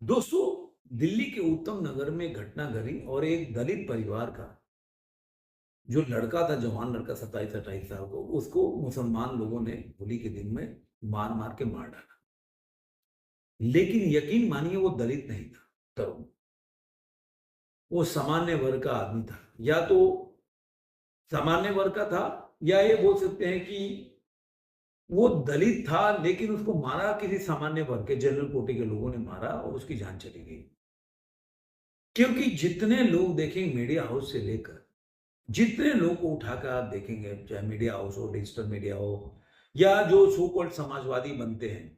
दोस्तों, दिल्ली के उत्तम नगर में घटना घटी और एक दलित परिवार का जो लड़का था, जवान लड़का 27-28 साल को, उसको मुसलमान लोगों ने होली के दिन में मार-मार के मार डाला। लेकिन यकीन मानिए वो दलित नहीं था, तरुण। वो सामान्य वर्ग का आदमी था। या तो सामान्य वर्ग का था, या ये बोल सकते हैं कि वो दलित था लेकिन उसको मारा किसी सामान्य वर्ग के जनरल कोटि के लोगों ने मारा और उसकी जान चली गई। क्योंकि जितने लोग देखेंगे मीडिया हाउस से लेकर जितने लोग को उठाकर आप देखेंगे, चाहे मीडिया हाउस हो, डिजिटल मीडिया हो या जो सो कॉल्ड समाजवादी बनते हैं,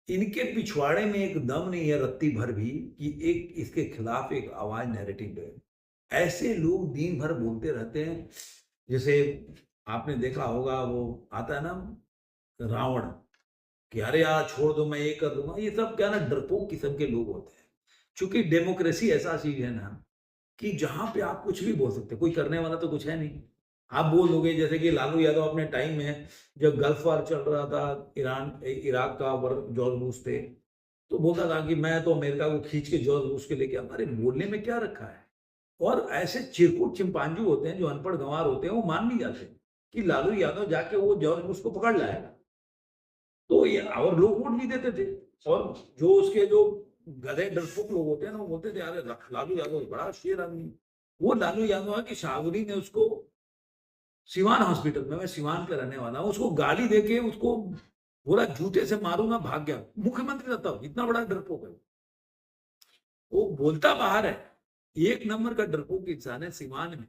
इनके पिछवाड़े में एक दम नहीं है रत्ती भर भी कि एक इसके खिलाफ एक आवाज नैरेटिव है। ऐसे लोग दिन भर बोलते रहते हैं। जैसे आपने देखा होगा वो आता है ना रावण, कि अरे यार छोड़ दो मैं ये कर दूंगा। ये सब क्या ना डरपोक किस्म के लोग होते हैं। चूंकि डेमोक्रेसी ऐसा चीज है ना कि जहाँ पे आप कुछ भी बोल सकते हैं, कोई करने वाला तो कुछ है नहीं। आप बोल दोगे जैसे कि लालू यादव अपने टाइम में जब गल्फ वॉर चल रहा था, इराक का और जॉर्ज बुश थे, तो बोलता था कि मैं तो अमेरिका को खींच के जॉर्ज बुश के लेके हमारे बोलने में क्या रखा है? और ऐसे चिरकुट चिंपांजी होते हैं जो अनपढ़ गंवार होते हैं, वो मान नहीं जाते कि लालू यादव जाके वो जॉर्ज बुश को पकड़ लाएगा। तो ये और लोग वोट नहीं देते थे। और जो उसके जो गधे डरपोक लोग होते हैं ना, वो बोलते थे अरे लालू यादव बड़ा शेर आदमी। वो लालू यादव है कि शाहबुद्दीन ने उसको सिवान हॉस्पिटल में, मैं सिवान का रहने वाला हूँ, उसको गाली देके उसको बोला जूते से मारूंगा, भाग गया। मुख्यमंत्री था तब, इतना बड़ा डरपोक है वो बोलता बाहर है। एक नंबर का डरपोक इंसान है सिवान में।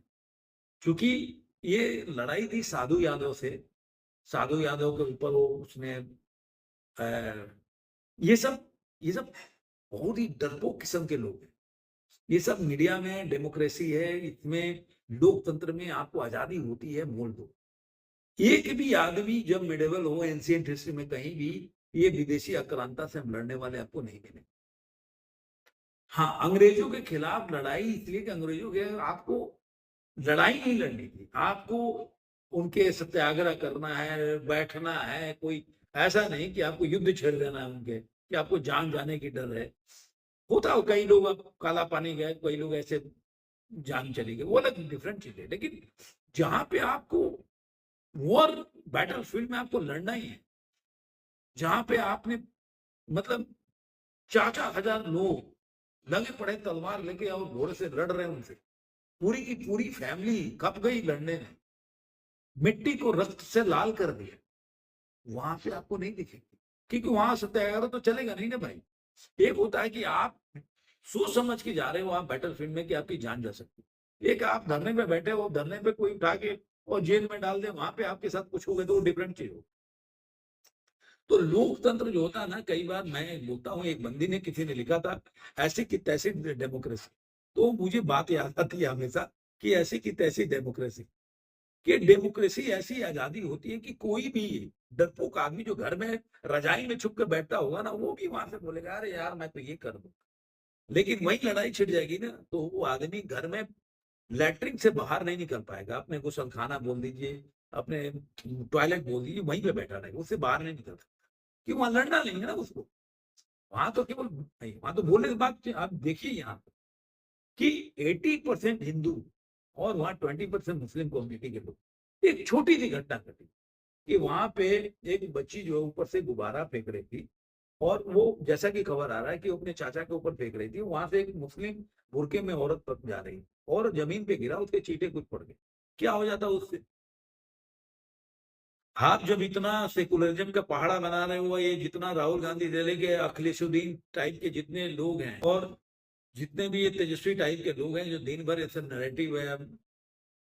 क्योंकि ये लड़ाई थी साधु यादव से, साधु यादव के ऊपर वो उसने ये सब ये सब बहुत ही डरपोक किस्म के लोग हैं। ये सब मीडिया में डेमोक्रेसी है, इसमें लोकतंत्र में आपको आजादी होती है, बोल दो। एक भी आदमी जब मेडिवल हो, एंशिएंट हिस्ट्री में कहीं भी ये विदेशी आक्रांता से हम लड़ने वाले आपको नहीं मिले। हाँ, अंग्रेजों के खिलाफ लड़ाई इसलिए कि अंग्रेजों के आपको लड़ाई नहीं लड़नी थी, आपको उनके सत्याग्रह करना है, बैठना है। कोई ऐसा नहीं कि आपको युद्ध छेड़ देना है उनके, कि आपको जान जाने की डर है। होता हो कई लोग, अब काला पानी गए, कई लोग ऐसे जान चली गई, वो अलग डिफरेंट चीज है। लेकिन जहां पे आपको वॉर बैटल फील्ड में आपको लड़ना ही है, जहां पे आपने मतलब 4-4 हजार लोग लगे पड़े तलवार लेके और घोड़े से लड़ रहे हैं उनसे, पूरी की पूरी फैमिली कब गई लड़ने में, मिट्टी को रक्त से लाल कर दिया, वहां पे आपको नहीं दिखेगी। क्योंकि वहां सत्याग्रह तो चलेगा नहीं ना भाई। एक होता है कि आप सोच समझ के जा रहे हो आप बैटल फील्ड में कि आपकी जान जा सकती है। एक आप धरने पे बैठे हो, धरने पे कोई उठा के और जेल में डाल दे, वहां पे आपके साथ कुछ हो गया तो वो डिफरेंट चीज हो। तो लोकतंत्र जो होता है ना, कई बार मैं बोलता हूँ, एक बंदी ने किसी ने लिखा था ऐसी की तैसी डेमोक्रेसी। तो मुझे बात याद आती है हमेशा कि ऐसी की तैसी डेमोक्रेसी, कि डेमोक्रेसी ऐसी आजादी होती है कि कोई भी डरपोक आदमी जो घर में रजाई में छुप कर बैठता होगा ना, वो भी वहां से बोलेगा अरे यार मैं तो ये कर दूं। लेकिन वही लड़ाई छिड़ जाएगी ना, तो वो आदमी घर में लैट्रिन से बाहर नहीं निकल पाएगा। अपने गुसलखाना बोल दीजिए, अपने टॉयलेट बोल दीजिए, वहीं पे बैठा रहेगा, उससे बाहर नहीं निकल सकता। क्यों? वहां लड़ना नहीं है ना उसको। वहां तो केवल नहीं, वहां तो बोलने की बात आप देखिए यहाँ पे कि 80% हिंदू और वहां 20% मुस्लिम कम्युनिटी के लोग। एक छोटी सी घटना घटी कि वहां पे एक बच्ची जो है ऊपर से गुब्बारा फेंक रही थी, और वो जैसा कि खबर आ रहा है कि वो अपने चाचा के ऊपर फेंक रही थी, वहां से एक मुस्लिम बुरके में औरत पर जा रही और जमीन पे गिरा, उसके चीटे कुछ पड़ गए। क्या हो जाता उससे? आप जब इतना सेकुलरिज्म का पहाड़ा बना रहे हो, ये जितना राहुल गांधी से लेके अखिलेशुद्दीन टाइप के जितने लोग हैं, और जितने भी ये तेजस्वी टाइप के लोग हैं जो दिन भर ऐसा नैरेटिव है,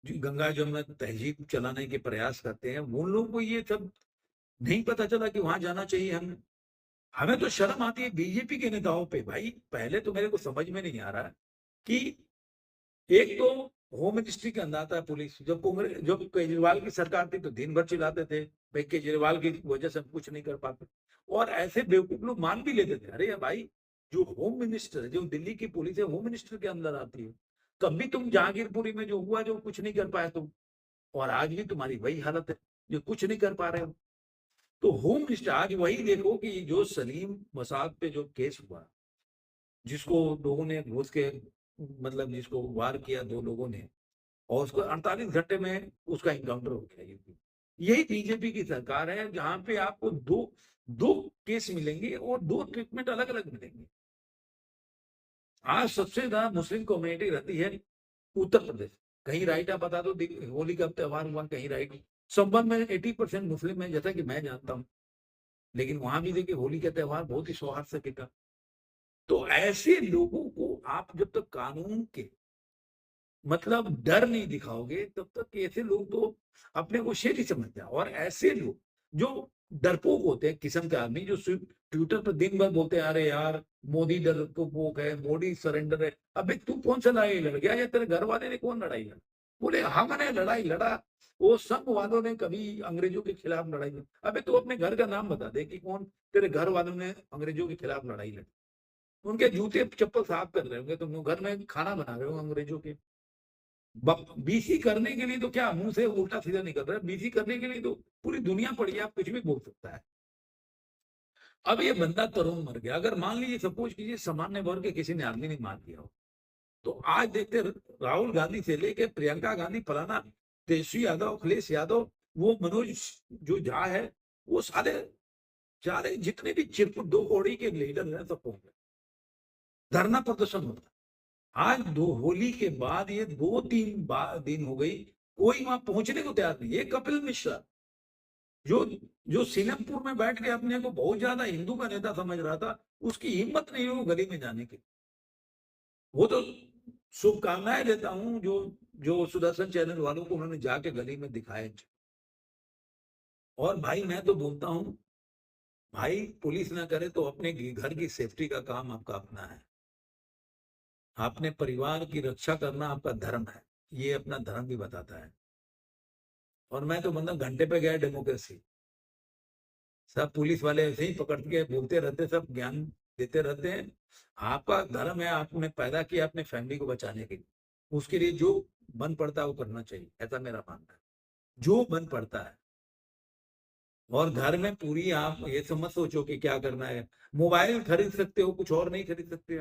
जो गंगा जमुना तहजीब चलाने के प्रयास करते हैं, उन लोगों को ये सब नहीं पता चला कि वहां जाना चाहिए। हमें हमें तो शर्म आती है बीजेपी के नेताओं पे भाई। पहले तो मेरे को समझ में नहीं आ रहा कि एक तो होम मिनिस्ट्री के अंदर आता है पुलिस। जब केजरीवाल की सरकार थी तो दिन भर चिल्लाते थे भाई केजरीवाल की वजह से हम कुछ नहीं कर पाते, और ऐसे बेवकूफ लोग मान भी लेते थे अरे भाई, जो होम मिनिस्टर है, जो दिल्ली की पुलिस है, होम मिनिस्टर के अंदर आती है। तब भी तुम जहांगीरपुरी में जो हुआ, जो कुछ नहीं कर पाए तुम, और आज भी तुम्हारी वही हालत है, जो कुछ नहीं कर पा रहे हो। तो होम मिनिस्टर आज वही देखो कि जो सलीम मसाद पे जो केस हुआ, जिसको लोगों ने घुस के, मतलब जिसको वार किया 2 लोगों ने, और उसको 48 घंटे में उसका एनकाउंटर हो गया यूपी। यही बीजेपी की सरकार है जहां पे आपको दो दो केस मिलेंगे और 2 ट्रीटमेंट अलग-अलग मिलेंगे। आज सबसे ज्यादा मुस्लिम कम्युनिटी रहती है उत्तर प्रदेश। कहीं राइट आप बता दो, होली का त्योहार हुआ कहीं राइट, संबंध में 80% मुस्लिम है जैसा कि मैं जानता हूँ, लेकिन वहां भी देखिए होली का त्योहार बहुत ही सौहार्द से बीता। तो ऐसे लोगों को आप जब तक कानून के मतलब डर नहीं दिखाओगे तब तक ऐसे लोग तो अपने को शेर ही समझते हैं। और ऐसे लोग जो डरपोक होते हैं किस्म के आदमी, जो ट्विटर पर दिन भर बोलते हैं अरे यार मोदी डरपोक है, मोदी सरेंडर है। अबे तू कौन सा लड़ाई लड़ गया, या तेरे घर वाले ने कौन लड़ाई लड़ा? बोले हमने लड़ाई लड़ा, वो संघवादों ने कभी अंग्रेजों के खिलाफ लड़ाई लड़ी। अबे तू अपने घर का नाम बता दे कि कौन तेरे घर वालों ने अंग्रेजों के खिलाफ लड़ाई लड़ी। उनके जूते चप्पल साफ कर रहे होंगे, तुम घर में खाना बना रहे हो अंग्रेजों के। बीसी करने के लिए तो क्या मुंह से उल्टा सीधा निकल रहा है, बीसी करने के लिए तो पूरी दुनिया पड़ी है, आप कुछ भी बोल सकता है। अब ये बंदा तरुण मर गया, अगर मान लीजिए सपोज कीजिए सामान्य वर्ग के किसी ने आदमी ने मार दिया हो, तो आज देखते राहुल गांधी से लेके प्रियंका गांधी, फलाना तेजस्वी यादव, अखिलेश यादव, वो मनोज जो झा है, वो सारे सारे जितने भी चिरकुट दो कौड़ी के लीडर हैं सब पहुंच गए, धरना प्रदर्शन होता है। आज दो होली के बाद ये 2-3 दिन हो गई, कोई वहां पहुंचने को तैयार नहीं। ये कपिल मिश्रा जो जो सीलमपुर में बैठ के अपने को बहुत ज्यादा हिंदू का नेता समझ रहा था, उसकी हिम्मत नहीं हो गली में जाने की। वो तो शुभकामनाएं देता हूं जो जो सुदर्शन चैनल वालों को उन्होंने जाके गली में दिखाया। और भाई मैं तो बोलता हूं, भाई पुलिस ना करे तो अपने घर की सेफ्टी का काम आपका अपना है, अपने परिवार की रक्षा करना आपका धर्म है, ये अपना धर्म भी बताता है। और मैं तो मतलब घंटे पे गया डेमोक्रेसी, सब पुलिस वाले ऐसे ही पकड़ के बोलते रहते, सब ज्ञान देते रहते हैं। आपका धर्म है, आपने पैदा किया अपने फैमिली को बचाने के लिए, उसके लिए जो बन पड़ता है वो करना चाहिए, ऐसा मेरा मानना है। जो बन पड़ता है। और घर में पूरी आप ये समझ सोचो कि क्या करना है। मोबाइल खरीद सकते हो, कुछ और नहीं खरीद सकते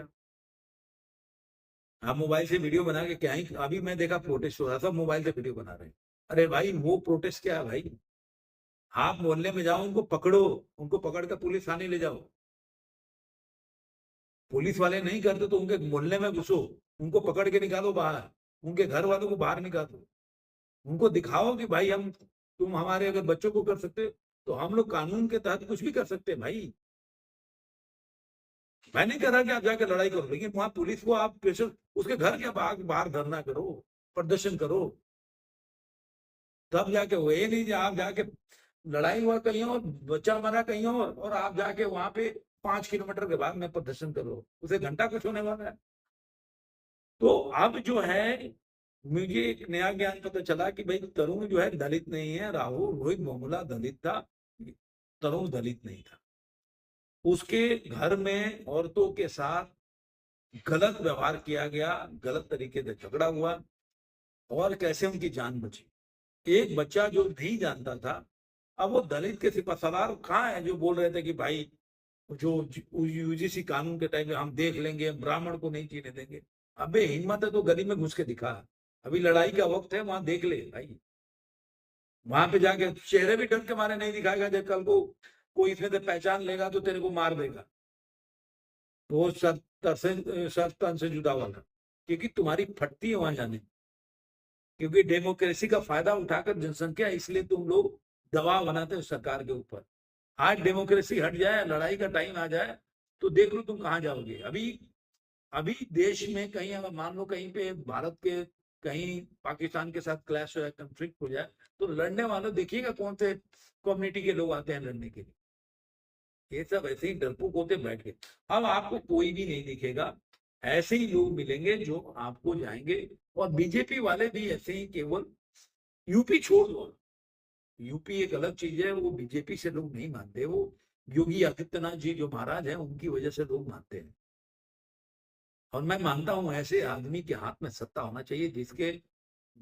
आप मोबाइल से वीडियो बना के क्या ही, अभी मैं देखा प्रोटेस्ट हो रहा था, मोबाइल से वीडियो बना रहे हैं। अरे भाई वो प्रोटेस्ट क्या है भाई? आप मोहल्ले में जाओ, उनको पकड़ो, उनको पकड़ कर पुलिस थाने ले जाओ। पुलिस वाले नहीं करते तो उनके मोहल्ले में घुसो, उनको पकड़ के निकालो बाहर, उनके घर वालों को बाहर निकालो, उनको दिखाओ कि भाई हम, तुम हमारे अगर बच्चों को कर सकते तो हम लोग कानून के तहत कुछ भी कर सकते हैं भाई। मैं नहीं कह रहा कि आप जाके लड़ाई करो, लेकिन वहां पुलिस को आप प्रेशर, उसके घर के बाहर बाहर धरना करो, प्रदर्शन करो, तब जाके वो। ये नहीं कि आप जाके लड़ाई हुआ कहीं और, बच्चा मरा कहीं और आप जाके वहां पे 5 किलोमीटर के बाद में प्रदर्शन करो, उसे घंटा कुछ होने वाला है। तो अब जो है, मुझे एक नया ज्ञान पता चला कि भाई तरुण जो है दलित नहीं है, राहुल रोहित मोमुला दलित था, तरुण दलित नहीं था। उसके घर में औरतों के साथ गलत व्यवहार किया गया, गलत तरीके से झगड़ा हुआ, और कैसे उनकी जान बची। एक बच्चा जो नहीं जानता था, अब वो दलित के सिपा सलार कहाँ है जो बोल रहे थे कि भाई जो यूजीसी कानून के टाइम में हम देख लेंगे, हम ब्राह्मण को नहीं जीने देंगे। अबे हिम्मत है तो गली में घुस के दिखा, अभी लड़ाई का वक्त है, वहां देख ले भाई। वहां पे जाके चेहरे भी ढंग के मारे नहीं दिखाएगा, जब कल को कोई इसमें से पहचान लेगा तो तेरे को मार देगा। तो वो सर तन से जुदा वाला, क्योंकि तुम्हारी फटती है वहां जाने, क्योंकि डेमोक्रेसी का फायदा उठाकर जनसंख्या, इसलिए तुम लोग दबाव बनाते हो सरकार के ऊपर। आज डेमोक्रेसी हट जाए, लड़ाई का टाइम आ जाए, तो देख लो तुम कहां जाओगे। अभी अभी देश में कहीं अगर मान लो कहीं पे भारत के कहीं पाकिस्तान के साथ क्लैश हो जाए, कंफ्लिक्ट हो जाए, तो लड़ने वालों देखिएगा कौन से कम्युनिटी के लोग आते हैं लड़ने के लिए। ये सब ऐसे ही डरपोक होते बैठ के। अब आपको कोई भी नहीं दिखेगा, ऐसे ही लोग मिलेंगे जो आपको जाएंगे। और बीजेपी वाले भी ऐसे ही, केवल यूपी छोड़ दो, यूपी एक अलग चीज है, वो बीजेपी से लोग नहीं मानते, वो योगी आदित्यनाथ जी जो महाराज हैं उनकी वजह से लोग मानते हैं। और मैं मानता हूं ऐसे आदमी के हाथ में सत्ता होना चाहिए जिसके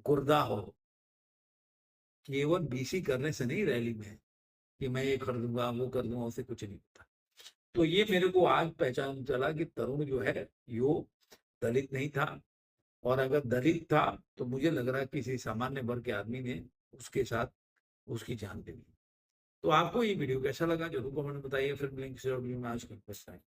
गुर्दा हो, केवल बीसी करने से नहीं रैली में कि मैं ये कर दूंगा वो कर दूंगा, उससे कुछ नहीं होता। तो ये मेरे को आज पहचान चला कि तरुण जो है यो दलित नहीं था, और अगर दलित था तो मुझे लग रहा है किसी सामान्य वर्ग के आदमी ने उसके साथ उसकी जान ले ली। तो आपको ये वीडियो कैसा लगा जरूर कमेंट में बताइए। फिर मिलेंगे किसी और वीडियो में। आज के लिए बस इतना ही।